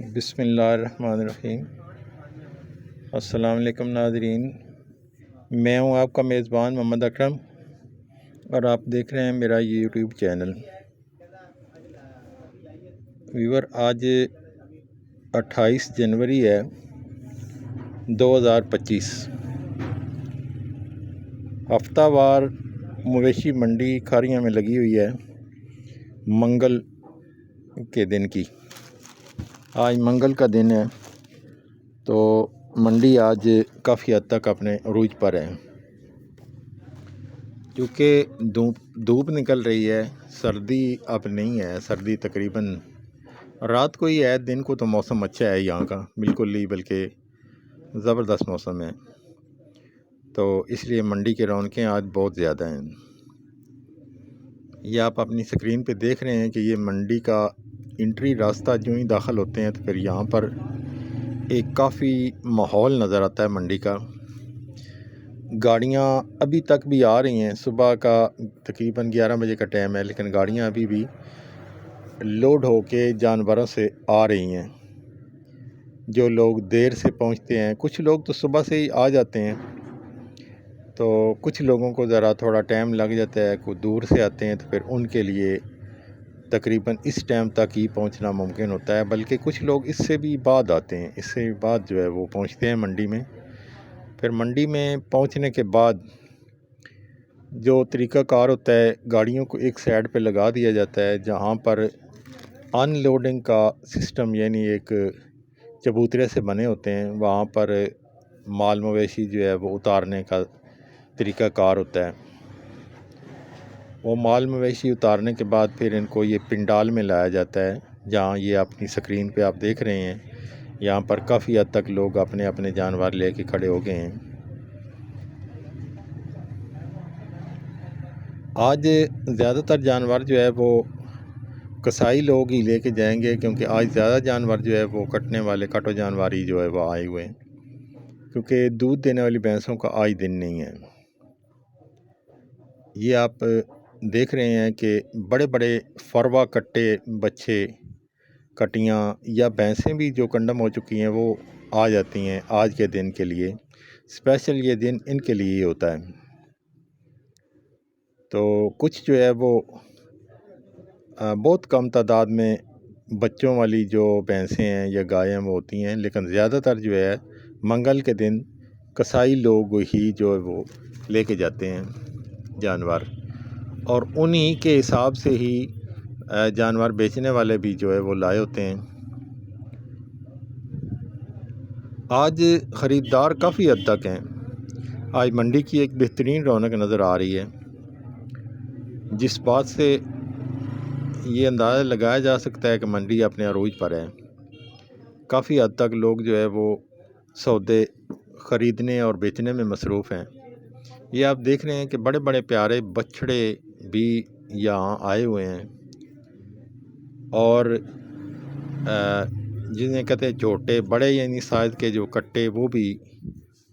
बिस्मिल्लाहिर्रहमानिर्रहीम। अस्सलाम वालेकुम नाज़रीन, मैं हूं आपका मेज़बान मोहम्मद अकरम और आप देख रहे हैं मेरा यूट्यूब चैनल। व्यूअर, आज 28 जनवरी है 2025। हफ्तावार मवेशी मंडी खारियां में लगी हुई है मंगल के दिन की। आज मंगल का दिन है तो मंडी आज काफ़ी हद तक अपने अरूज पर है। क्योंकि धूप निकल रही है, सर्दी अब नहीं है। सर्दी तकरीबन रात को ही है, दिन को तो मौसम अच्छा है यहाँ का, बिल्कुल ही बल्कि ज़बरदस्त मौसम है। तो इसलिए मंडी की रौनकें आज बहुत ज़्यादा हैं। ये आप अपनी स्क्रीन पे देख रहे हैं कि ये मंडी का एंट्री रास्ता जो ही दाखिल होते हैं तो फिर यहाँ पर एक काफ़ी माहौल नज़र आता है मंडी का। गाड़ियाँ अभी तक भी आ रही हैं, सुबह का तकरीबन 11 बजे का टाइम है, लेकिन गाड़ियाँ अभी भी लोड होके जानवरों से आ रही हैं। जो लोग देर से पहुँचते हैं, कुछ लोग तो सुबह से ही आ जाते हैं, तो कुछ लोगों को ज़रा थोड़ा टाइम लग जाता है। कुछ दूर से आते हैं तो फिर उनके लिए तकरीबन इस टाइम तक ही पहुंचना मुमकिन होता है, बल्कि कुछ लोग इससे भी बाद आते हैं, इससे भी बाद जो है वो पहुंचते हैं मंडी में। फिर मंडी में पहुंचने के बाद जो तरीक़ाकार होता है, गाड़ियों को एक साइड पे लगा दिया जाता है जहां पर अनलोडिंग का सिस्टम, यानी एक चबूतरे से बने होते हैं, वहां पर माल मवेशी जो है वो उतारने का तरीक़ाकार होता है। वो माल मवेशी उतारने के बाद फिर इनको ये पिंडाल में लाया जाता है, जहाँ ये अपनी स्क्रीन पे आप देख रहे हैं। यहाँ पर काफ़ी हद तक लोग अपने अपने जानवर लेके खड़े हो गए हैं। आज ज़्यादातर जानवर जो है वो कसाई लोग ही लेके जाएंगे, क्योंकि आज ज़्यादा जानवर जो है वो कटने वाले काटो जानवर ही जो है वो आए हुए हैं, क्योंकि दूध देने वाली भैंसों का आज दिन नहीं है। ये आप देख रहे हैं कि बड़े बड़े फरवा कट्टे बच्चे कटियां या भैंसें भी जो कंडम हो चुकी हैं वो आ जाती हैं आज के दिन के लिए। स्पेशल ये दिन इनके लिए ही होता है। तो कुछ जो है वो बहुत कम तादाद में बच्चों वाली जो भैंसें हैं या गायें वो होती हैं, लेकिन ज़्यादातर जो है मंगल के दिन कसाई लोग ही जो है वो लेके जाते हैं जानवर, और उन्हीं के हिसाब से ही जानवर बेचने वाले भी जो है वो लाए होते हैं। आज ख़रीदार काफ़ी हद तक हैं। आज मंडी की एक बेहतरीन रौनक नज़र आ रही है, जिस बात से ये अंदाज़ा लगाया जा सकता है कि मंडी अपने अरूज पर है। काफ़ी हद तक लोग जो है वो सौदे ख़रीदने और बेचने में मसरूफ़ हैं। ये आप देख रहे हैं कि बड़े बड़े प्यारे बछड़े भी यहाँ आए हुए हैं, और जिन्हें कहते हैं छोटे बड़े यानी साइज़ के जो कट्टे वो भी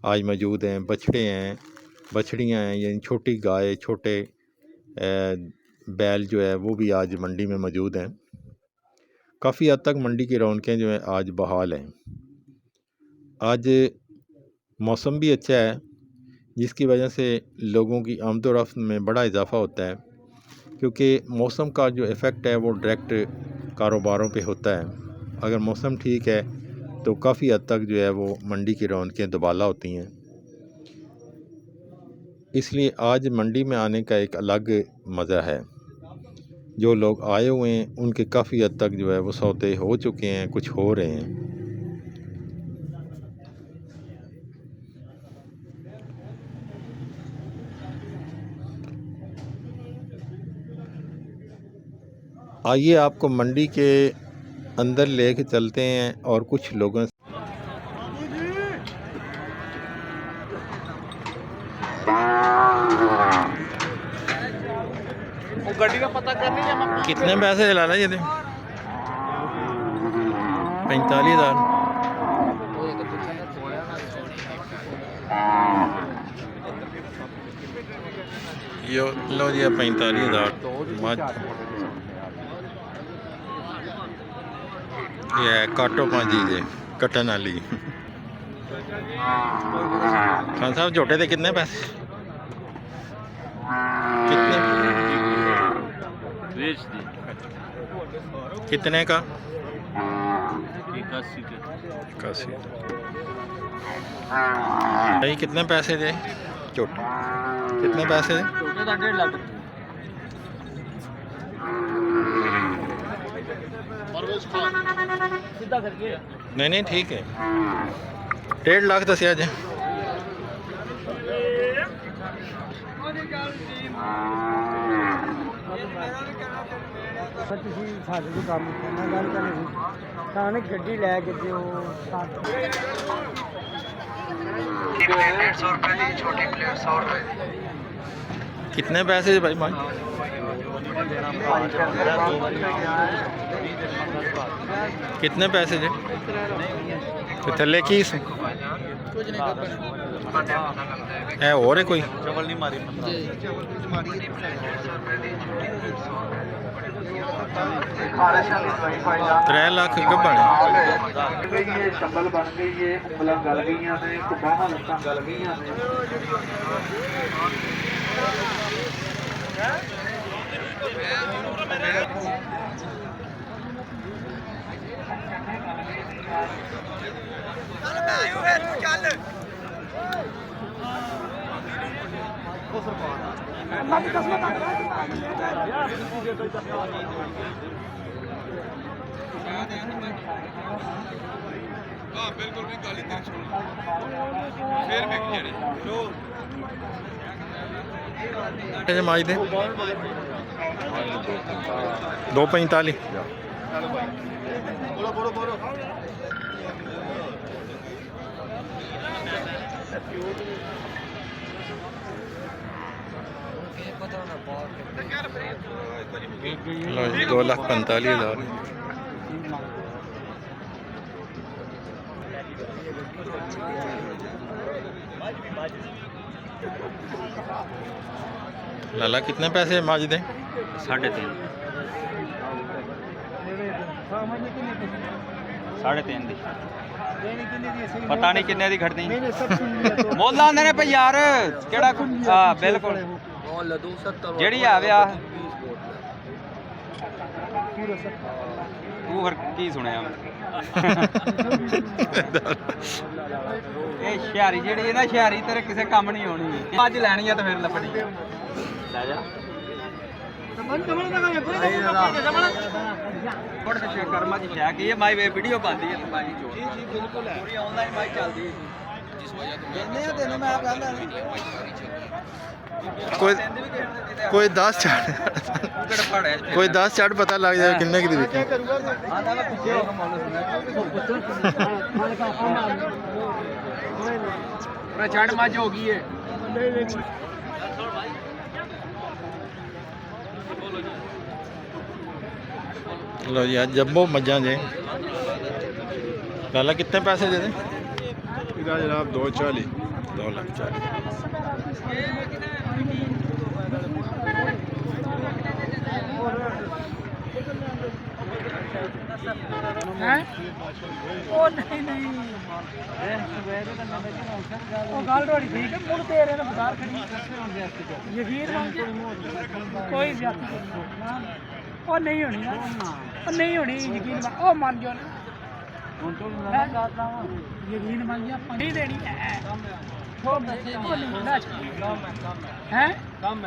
आज मौजूद हैं। बछड़े हैं, बछड़ियाँ हैं, यानी छोटी गाय, छोटे बैल जो है वो भी आज मंडी में मौजूद हैं। काफ़ी हद तक मंडी की रौनकें जो हैं आज बहाल हैं। आज मौसम भी अच्छा है, जिसकी वजह से लोगों की आमदोरफ्त में बड़ा इजाफ़ा होता है, क्योंकि मौसम का जो इफ़ेक्ट है वो डायरेक्ट कारोबारों पे होता है। अगर मौसम ठीक है तो काफ़ी हद तक जो है वो मंडी की रौनकें दुबाला होती हैं। इसलिए आज मंडी में आने का एक अलग मज़ा है। जो लोग आए हुए हैं उनके काफ़ी हद तक जो है वो सौदे हो चुके हैं, कुछ हो रहे हैं। आइए आपको मंडी के अंदर लेके चलते हैं और कुछ लोगों से गड्डी का पता कर लीजिए। कितने पैसे दिलाना ये 45,000। यो लो जी 45,000 मच। ये है काटो भाजी जे कटन वाली। खान साहब झोटे के कितने पैसे? कितने कितने का? 81। भाई कितने पैसे दे झोटे? कितने पैसे दे? 1.5 लाख। सीधा करके नहीं ठीक है। 1.5 लाख दसिया जे। ਤੁਸੀਂ ਸਾਡੇ ਤੋਂ ਕੰਮ ਕਰਨਾ ਗੱਲ ਕਰਨੀ ਸੀ ਤਾਂ ਉਹਨੇ ਗੱਡੀ ਲੈ ਕੇ ਤੇ ਉਹ 150 रुपए दी छोटी प्लेट 100 रुपए दी। कितने पैसे जे भाई मान? कितने पैसे जे? तो थल्ले की सी? है और है कोई? चवल नहीं मारी 3 लाख कब बने? ये शक्ल बन गई है, उंगलां गल गई ने, बाहां लत्तां गल गई ने। माज दे 2.45। लो जी 2,45,000। लाला कितने पैसे माज दे? 3.5। 3.5 दी पता नहीं किन्ने दी खड़नी मुੱਲ ਆਂਦੇ ਨੇ ਭਈ ਯਾਰ ਕਿਹੜਾ ਹਾਂ ਬਿਲਕੁਲ ਜਿਹੜੀ ਆਵੇ ਆ ਉਹ ਫਿਰ ਕੀ ਸੁਣਿਆ ਇਹ ਸ਼ਿਆਰੀ ਜਿਹੜੀ ਹੈ ਨਾ ਸ਼ਿਆਰੀ ਤੇਰੇ ਕਿਸੇ ਕੰਮ ਨਹੀਂ ਆਉਣੀ ਅੱਜ ਲੈਣੀ ਆ ਤਾਂ ਫਿਰ ਲੱਭਣੀ ਲੈ ਜਾ ਬੜਾ ਤੇ ਕਰਮਾ ਦੀ ਸ਼ਿਆ ਕੀ ਹੈ ਮਾਈ ਵੀਡੀਓ ਬਣਦੀ ਹੈ ਮਾਈ ਜੋ ਜੀ ਬਿਲਕੁਲ ਹੈ ਪੂਰੀ ਆਨਲਾਈਨ ਮਾਈ ਚੱਲਦੀ ਹੈ ਜਿਸ ਵਜ੍ਹਾ ਤੋਂ ਕਹਿੰਦੇ ਆ ਤੈਨੂੰ ਮੈਂ ਕਹਿੰਦਾ कोई 10 चार्ट कोई 10 चार्ट पता लग जाए किन्ने की विकी। छड़ मज हो गई है लो जी आज जब्बो मजा जे लाला कितने पैसे दे दे? जनाब 240। 2,40,000। ਹੈ ਉਹ ਨਹੀਂ ਨਹੀਂ ਉਹ ਗੱਲ ਤੁਹਾਡੀ ਠੀਕ ਹੈ ਮੁੜ ਤੇਰੇ ਨਾਲ ਬਾਜ਼ਾਰ ਖੜੀ ਯਕੀਨ ਮੰਨ ਕੋਈ ਜ਼ਿਆਦਾ ਉਹ ਨਹੀਂ ਹੋਣੀ ਨਾ ਉਹ ਨਹੀਂ ਹੋਣੀ ਯਕੀਨ ਮੰਨ ਉਹ ਮੰਨ ਜੋ ਹੁਣ ਤੋਂ ਮੈਂ ਕਹਤਾ ਹਾਂ ਯਕੀਨ ਮੰਨ ਜਾ ਆਪਾਂ ਨਹੀਂ ਦੇਣੀ ਹੈ ਉਹ ਨਹੀਂ ਨਾ ਹੈ ਕੰਮ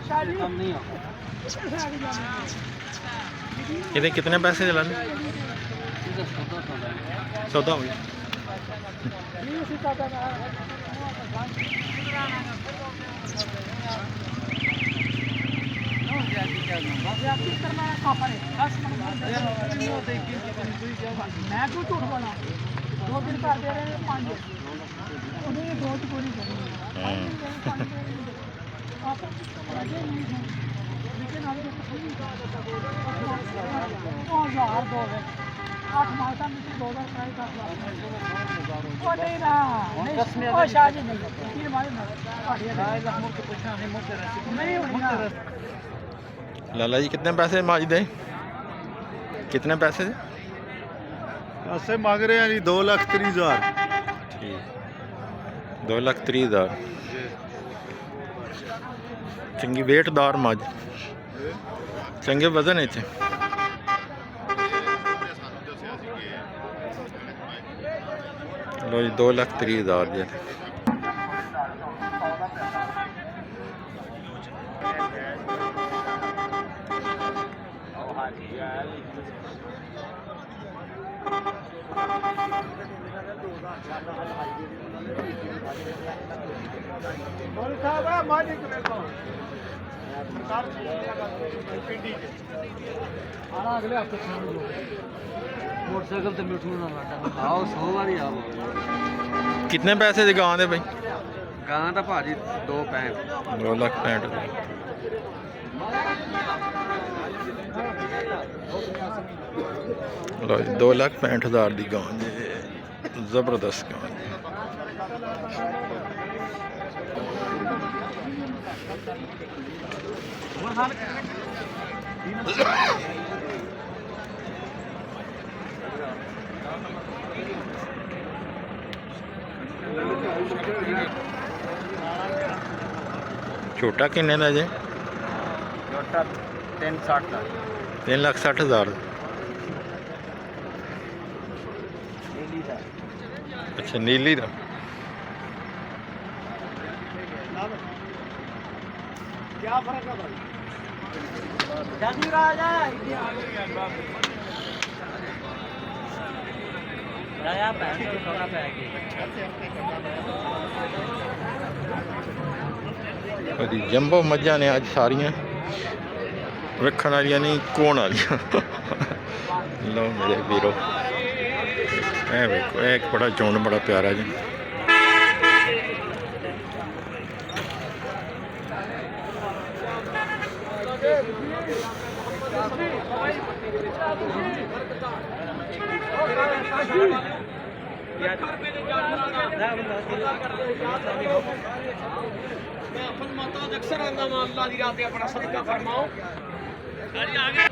ਸ਼ਾਦੀ ਕੰਮ ਨਹੀਂ ਹੋ ये कितने पैसे दिलाने? सौदा हो गया। मैं क्यों झूठ बोला 2 दिन कर दे रहे 5 उन्हें 2 की पूरी करनी लेकिन अब हजार 2 8 मालता में 2000 ट्राई कर लो नहीं ना ओ शादी नहीं तीन मारे ना नहीं होनी लाला जी कितने पैसे माज दे? कितने पैसे दे? ਅਸੀਂ ਮੰਗ ਰਹੇ ਹਾਂ ਜੀ 2,30,000 ਠੀਕ 2,30,000 ਚੰਗੀ ਵੇਟਦਾਰ ਮੱਝ ਚੰਗੇ ਵਜ਼ਨ ਵਿੱਚ ਲੋ ਜੀ 2,30,000 ਜੀ अगले हफ्ते मोटरसाइकिल तो मिठू ना आओ 100 बारी आओ ਕਿੰਨੇ ਪੈਸੇ ਦੀ ਗਾਂ ਦੇ ਬਈ ਗਾਂ ਤਾਂ ਭਾਜੀ 2.65 2,65,000 ਲੋ ਜੀ 2,65,000 ਦੀ ਗਾਂ ਜੀ ਜ਼ਬਰਦਸਤ ਗਾਂ ਜੀ ਛੋਟਾ ਕਿੰਨੇ ਦਾ ਜੇ ਛੋਟਾ 360 ਦਾ 3,60,000 ਨੀਲੀ ਦਾ ਅੱਛਾ ਨੀਲੀ ਦਾ क्या फर्क है भाई जल्दी राजा राजा पैसे थोड़ा पैके ਉਹਦੀ ਜੰਬੋ ਮੱਝਾਂ ਨੇ ਅੱਜ ਸਾਰੀਆਂ ਵੇਖਣ ਵਾਲੀਆਂ ਨਹੀਂ ਕੋਣ ਵਾਲੀਆਂ ਲਓ ਮੇਰੇ ਵੀਰੋ ਇਹ ਵੇਖੋ ਇਹ ਇੱਕ ਬੜਾ ਚੋਣ ਬੜਾ ਪਿਆਰਾ ਜੀ मैं अपन माता अक्सर आंदा मां अल्लाह दी रात अपना सदका फरमाओ अरे आगे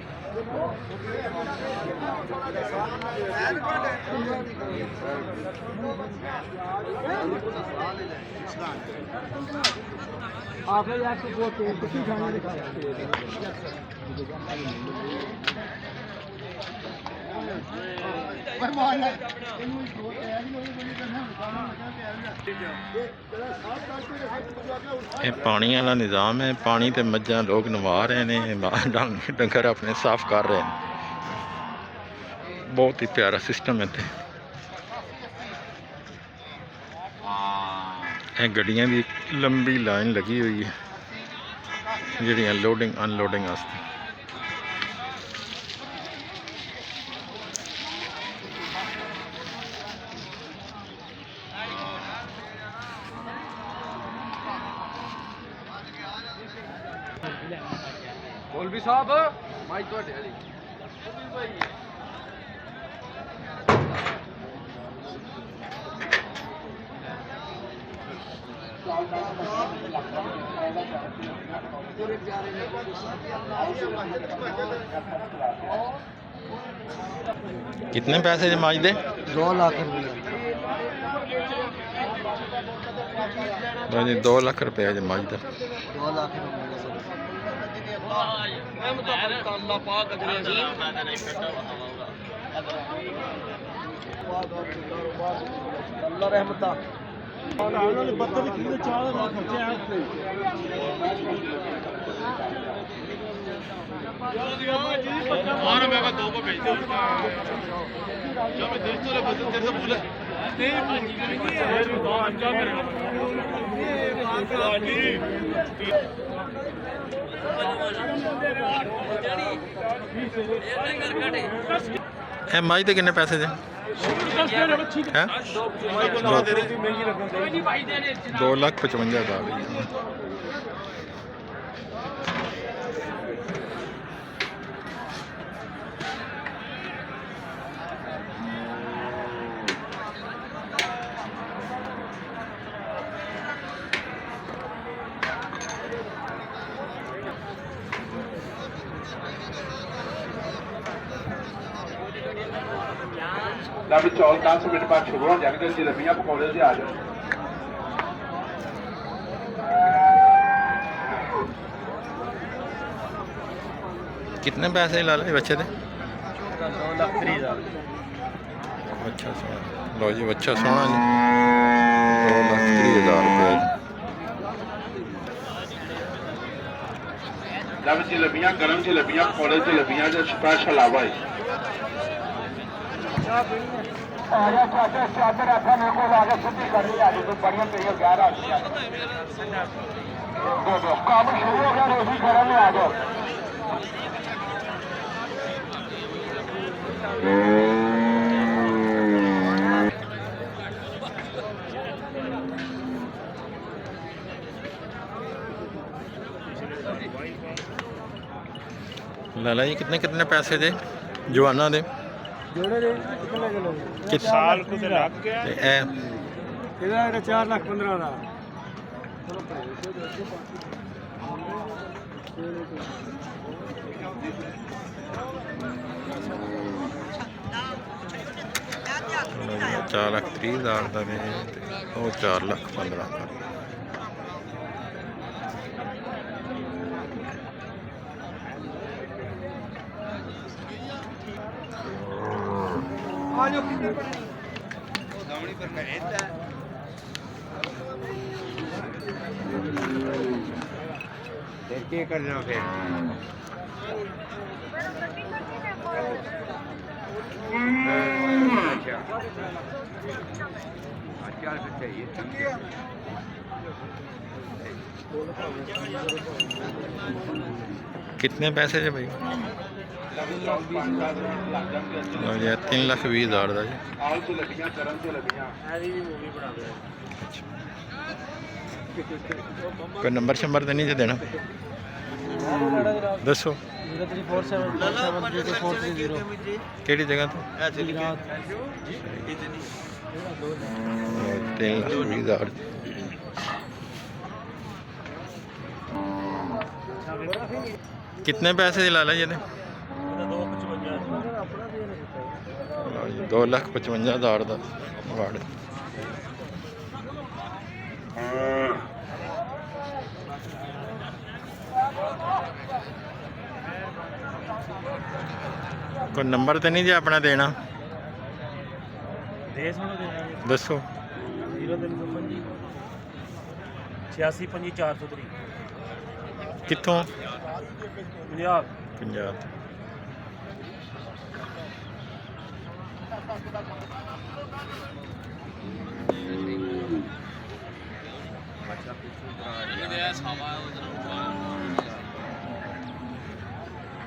आगे जाके वो तेल किसी खाने दिखा ਇਹ ਪਾਣੀ ਵਾਲਾ ਨਿਜ਼ਾਮ ਹੈ ਪਾਣੀ ਤੇ ਮੱਝਾਂ ਲੋਕ ਨਵਾ ਰਹੇ ਨੇ ਡੰਗਰ ਆਪਣੇ ਸਾਫ਼ ਕਰ ਰਹੇ ਨੇ ਬਹੁਤ ਹੀ ਪਿਆਰਾ ਸਿਸਟਮ ਹੈ ਤੇ ਇਹ ਗੱਡੀਆਂ ਦੀ ਲੰਬੀ ਲਾਈਨ ਲੱਗੀ ਹੋਈ ਹੈ ਜਿਹੜੀਆਂ ਲੋਡਿੰਗ ਅਨਲੋਡਿੰਗ ਵਾਸਤੇ ਮੌਲਵੀ ਸਾਹਿਬ ਮਾਈ ਤੁਹਾਡੇ ਵਾਲੀ कितने पैसे जमाज दे 2 लाख रुपया 2 लाख रुपया जमाज दा 2 लाख अल्लाह पाक अल्लाह रहमता उन्होंने बत्तर की 4 लाख खर्चे हैं और मैं 2 को भेज दूं जब मैं 200 ले बदल जैसे बोले माई ते किन्ने पैसे दे हैं 2,55,000 रुपया ਲਾ ਵੀ ਚੌਲ 10 ਮਿੰਟ ਬਾਅਦ ਸ਼ੁਰੂ ਹੋ ਜਾਣਗੇ ਜਲੇਬੀਆਂ ਪਕੌੜੇ ਤੇ ਆ ਜਾਓ कितने पैसे ला ले बच्चे थे 2,30,000 अच्छा सोना लो जी बच्चा सोना जी 2,30,000 रुपये ਲਾ ਵੀ ਜਲੇਬੀਆਂ ਗਰਮ ਜਲੇਬੀਆਂ ਪਕੌੜੇ ਜਲੇਬੀਆਂ ਦਾ ਸਪੈਸ਼ਲ ਆਵਾ ਹੈ ਆਇਆ ਚਾਚਾ ਚਾਦਰ ਆਖਾ ਮੇਰੇ ਕੋਲ ਆ ਕੇ ਸਿੱਧੀ ਕਰਨੀ ਆ ਜੀ ਬੜੀਆਂ ਤੇਰੀਆਂ 11 ਆ ਗਈਆਂ ਦੋ ਕੰਮ ਸ਼ੁਰੂ ਹੋ ਗਿਆ ਰੋਟੀ ਕਰਨ ਨੂੰ ਆ ਜਾਓ लाला जी कितने कितने पैसे दे जवाना दे ਜੋੜੇ ਦੇ ਕਿੰਨੇ ਕਿਲੋ कित साल को तो लग गया ते ए ਇਹਦਾ 4,15,000 ਦਾ चार लाख 30,000 का ने वो 4,15,000 का क्या करना फिर कितने पैसे जे भाई 3,20,000 का जी ਆਲ ਜਲੇਬੀਆਂ ਗਰਮ ਜਲੇਬੀਆਂ कोई नंबर शंबर तो नहीं जे देना दसो केड़ी जगह तो 3,20,000 कितने पैसे ला ला ये 2,55,000 का वार्ड कोई नंबर तो नहीं जी अपना देना दसो 86,403 कितों पंजाब पंजाब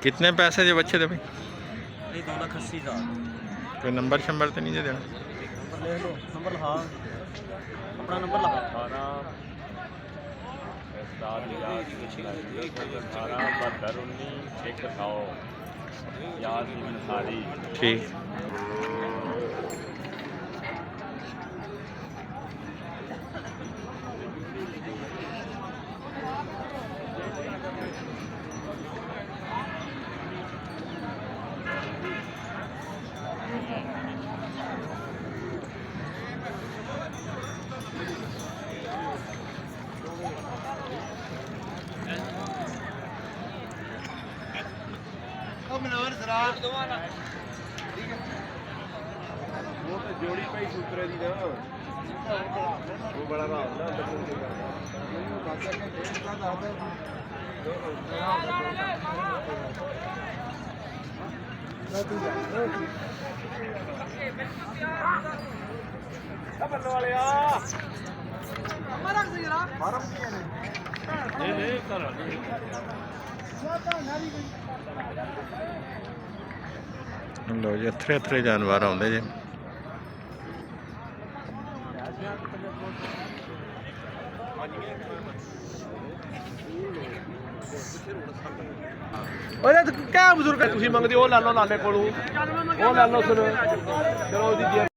कितने पैसे जो बच्चे थे भाई 2,80,000 कोई नंबर शंबर तो नहीं जे देना नंबर ले लो नंबर हाँ अपना नंबर लगा 18 ठीक जोड़ी भाई सूत्रे दी ना वो बड़ा रात ना लो जी अथरे अथरे जानवर आते जी क्या बुजुर्ग है तुम मंगते हो ला लो लाले को ले लो फिर चलो जी